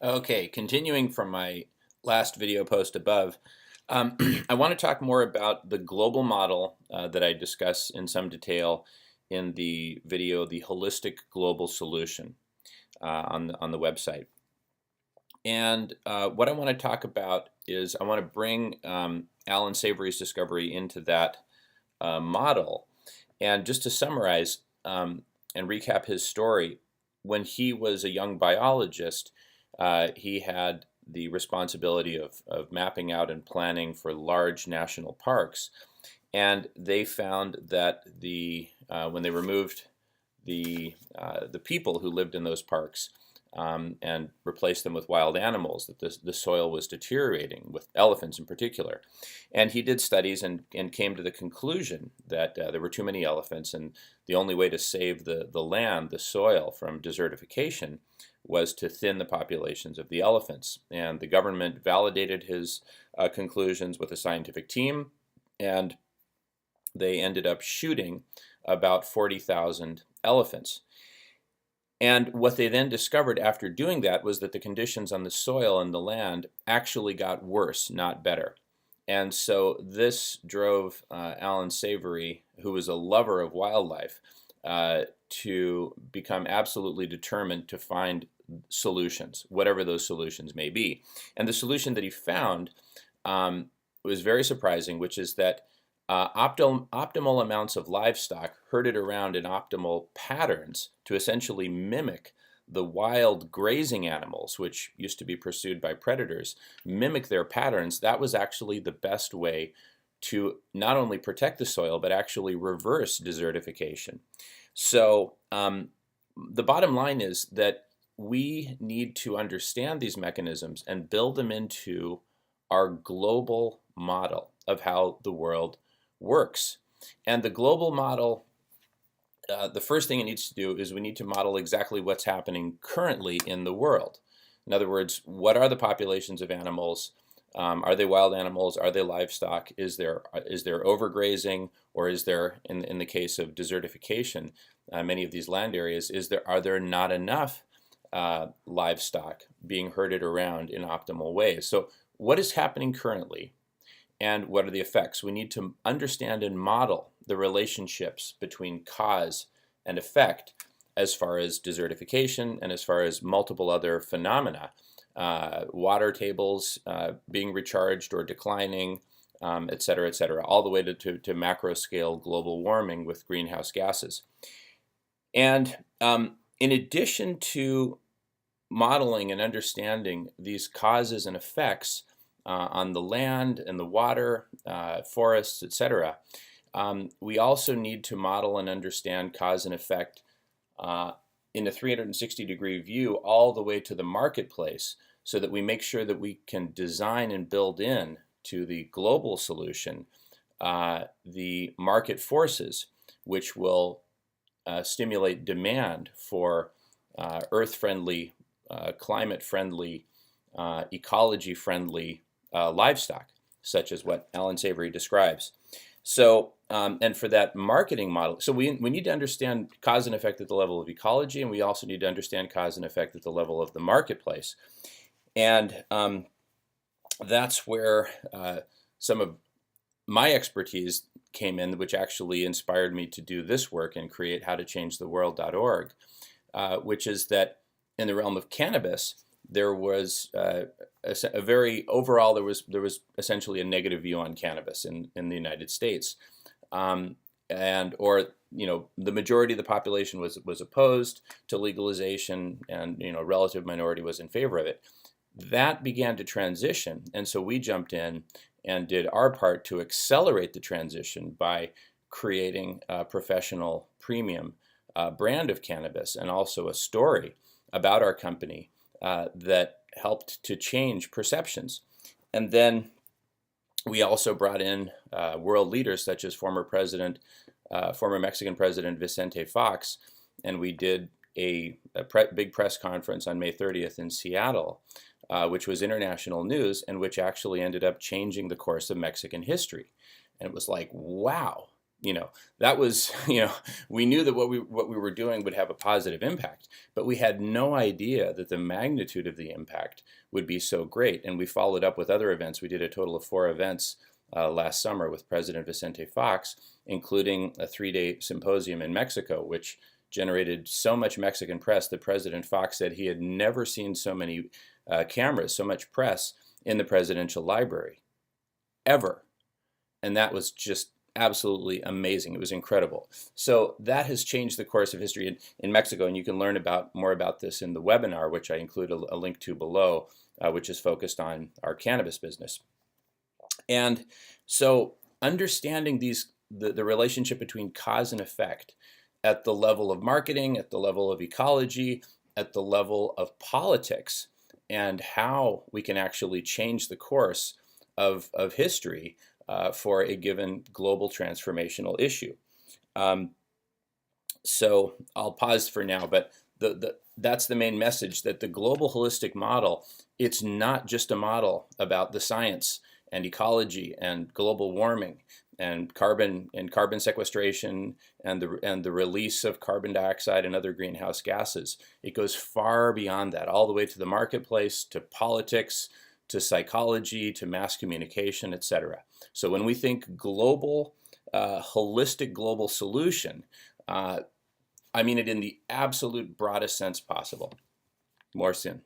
Okay, continuing from my last video post above, I want to talk more about the global model that I discuss in some detail in the video, The Holistic Global Solution, on the website. And what I want to talk about is I want to bring Allan Savory's discovery into that model. And just to summarize and recap his story, when he was a young biologist, he had the responsibility of mapping out and planning for large national parks. And they found that when they removed the people who lived in those parks and replaced them with wild animals, that the soil was deteriorating, with elephants in particular. And he did studies and came to the conclusion that there were too many elephants, and the only way to save the land, the soil, from desertification was to thin the populations of the elephants. And the government validated his conclusions with a scientific team, and they ended up shooting about 40,000 elephants. And what they then discovered after doing that was that the conditions on the soil and the land actually got worse, not better. And so this drove Allan Savory, who was a lover of wildlife, to become absolutely determined to find solutions, whatever those solutions may be. And the solution that he found was very surprising, which is that optimal amounts of livestock herded around in optimal patterns to essentially mimic the wild grazing animals, which used to be pursued by predators, mimic their patterns. That was actually the best way to not only protect the soil, but actually reverse desertification. So the bottom line is that we need to understand these mechanisms and build them into our global model of how the world works. And the global model, the first thing it needs to do is we need to model exactly what's happening currently in the world. In other words, what are the populations of animals? Are they wild animals? Are they livestock? Is there overgrazing, or is there, in the case of desertification, many of these land areas, are there not enough livestock being herded around in optimal ways? So what is happening currently? And what are the effects? We need to understand and model the relationships between cause and effect as far as desertification and as far as multiple other phenomena. Water tables being recharged or declining, et cetera, all the way to macro scale global warming with greenhouse gases. And in addition to modeling and understanding these causes and effects on the land and the water, forests, etc., we also need to model and understand cause and effect in a 360-degree view all the way to the marketplace, so that we make sure that we can design and build in to the global solution the market forces which will stimulate demand for earth-friendly, climate-friendly, ecology-friendly livestock, such as what Allan Savory describes. So, and for that marketing model, so we need to understand cause and effect at the level of ecology, and we also need to understand cause and effect at the level of the marketplace. And that's where some of my expertise came in, which actually inspired me to do this work and create howtochangetheworld.org, which is that in the realm of cannabis, there was a very overall there was essentially a negative view on cannabis in the United States, and or the majority of the population was opposed to legalization, and a relative minority was in favor of it. That began to transition, and so we jumped in and did our part to accelerate the transition by creating a professional premium brand of cannabis, and also a story about our company that helped to change perceptions. And then we also brought in world leaders such as former Mexican President Vicente Fox, and we did a big press conference on May 30th in Seattle, which was international news, and which actually ended up changing the course of Mexican history. And it was like, wow, that was, we knew that what we were doing would have a positive impact, but we had no idea that the magnitude of the impact would be so great. And we followed up with other events. We did a total of 4 events last summer with President Vicente Fox, including a 3-day symposium in Mexico, which generated so much Mexican press that President Fox said he had never seen so many cameras, so much press in the presidential library, ever. And that was just absolutely amazing. It was incredible. So that has changed the course of history in Mexico, and you can learn more about this in the webinar, which I include a link to below, which is focused on our cannabis business. And so understanding the relationship between cause and effect at the level of marketing, at the level of ecology, at the level of politics, and how we can actually change the course of history for a given global transformational issue. So I'll pause for now, but that's the main message, that the global holistic model, it's not just a model about the science and ecology and global warming and carbon sequestration and the release of carbon dioxide and other greenhouse gases. It goes far beyond that, all the way to the marketplace, to politics, to psychology, to mass communication, etc. So when we think global, holistic global solution, I mean it in the absolute broadest sense possible. More soon.